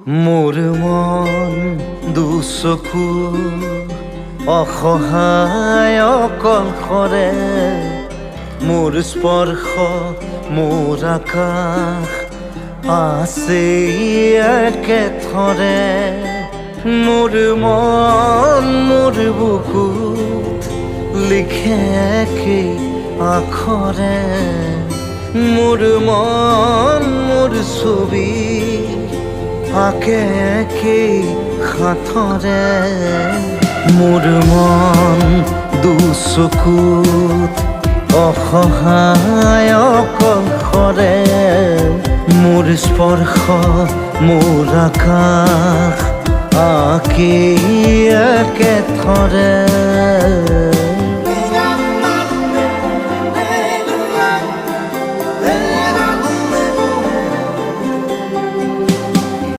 মোৰ মন দুচকু অসহায় অকলশৰে, মোৰ স্পৰ্শ মোৰ আকাশ আছে একেথৰে। মোৰ মন মোৰ বুকুত লিখে একেই আখৰে, মোৰ মন মোৰ ছবি আঁকে একেই সাঁথৰে। মোৰ মন দুচকুত অসহায় অকলশৰে, মোৰ স্পৰ্শ মোৰ আকাশ আঁকি একেথৰে।